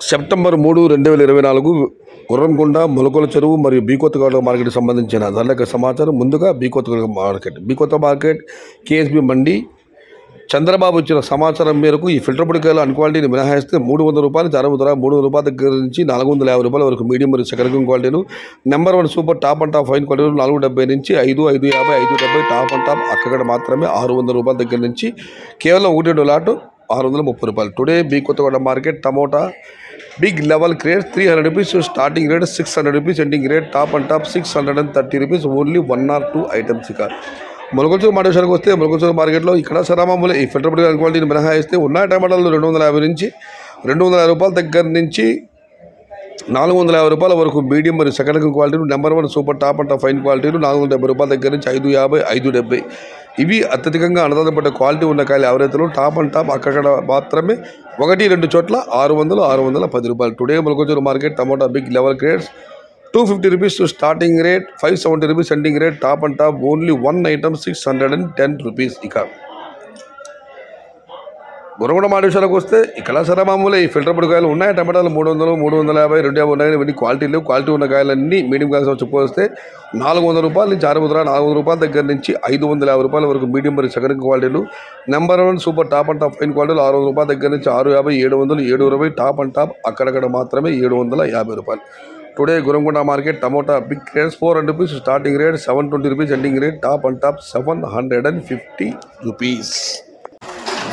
September 3, 2024 Gurramkonda, మొలకల చెరువు మరియు బీ కొత్తగూడెం మార్కెట్కి సంబంధించిన ధరల సమాచారం. ముందుగా బీ కొత్తగూడెం మార్కెట్ కేఎస్బి మండి. చంద్రబాబు ఇచ్చిన సమాచారం మేరకు ఈ ఫిల్టర్ పొడికాయలు అన్క్వాలిటీని మినహాయిస్తే 300 రూపాయలు అరవ ధర, 300 రూపాయల దగ్గర నుంచి 450 రూపాయల వరకు మీడియం మరియు సెకండ్ క్వాలిటీలు. Number 1 super top and top fine క్వాలిటీలు 470 నుంచి 5, 550, 570 టాప్ అండ్ టాప్ అక్కడ మాత్రమే 600 రూపాయల దగ్గర నుంచి కేవలం 1 లాట్ 630 రూపాయలు. టుడే బీ Kothagudem market tomato big level crate 300 rupees, starting rate 600 rupees, ending rate top and top 630 rupees, only 1 or 2 items. ఇక మొలకల మార్కెట్కి వస్తే మొలకల మార్కెట్లో ఇక్కడ సరామామూలు ఈ ఫిల్టర్ పొడి క్వాలిటీని మినహాయిస్తే ఉన్న టమాటాలు 250 నుంచి 250 రూపాయల దగ్గర నుంచి 450 రూపాయల వరకు మీడియం మరియు సెకండ్ క్వాలిటీలు. Number 1 super top and top fine క్వాలిటీలు 470 రూపాయల దగ్గర నుంచి 550, 570. ఇవి అత్యధికంగా అన్నదానపడ్డ క్వాలిటీ ఉన్న కాయలు ఎవరైతే టాప్ అండ్ టాప్ అక్కడ మాత్రమే 1-2 చోట్ల 600, 610 రూపాయలు. టుడే మొలకల market tomato big level crates 250 rupees starting rate, 570 rupees ending rate, top and top only 1 item 610 rupees. ఇక గుర్రంకొండ విషయాలకు వస్తే ఇక్కడ సరే మామూలు ఈ ఫిల్టర్ పొడికాయలు ఉన్నాయి. టమాటాలు 300, 350, 250 ఉన్నాయి. ఇవన్నీ క్వాలిటీ లేవు. క్వాలిటీ ఉన్న కాయలన్నీ మీడియం కాయలు చెప్పుకొస్తే 400 రూపాయల నుంచి 600, 400 రూపాయల దగ్గర నుంచి 550 రూపాయల వరకు మీడియం మరియు సెకండ్ క్వాలిటీలు. Number 1 super top and top fine క్వాలిటీలు 600 రూపాయల దగ్గర నుంచి 650, 700, 720 టాప్ అండ్ టాప్ అక్కడక్కడ మాత్రమే 750 రూపాయలు. Today Gurramkonda market tomato big crates 400 rupees, starting rate 720 rupees, ending rate top and top 750 rupees.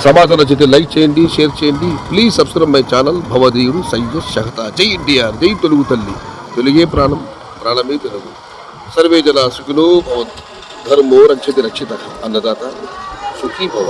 సమాచారం నచ్చితే లైక్ చేయండి, షేర్ చేయండి. ప్లీజ్ సబ్స్క్రైబ్ మై ఛానల్ భవదీయుడు సయ్యద్ షహతా. జై ఎన్టీఆర్, జై తెలుగు తల్లి, తెలుగే ప్రాణం, ప్రాణమే తెలుగు. సర్వే జన సుఖినో భవంతు, ధర్మో రక్షతి రక్షిత, అన్నదాత సుఖీ భవ.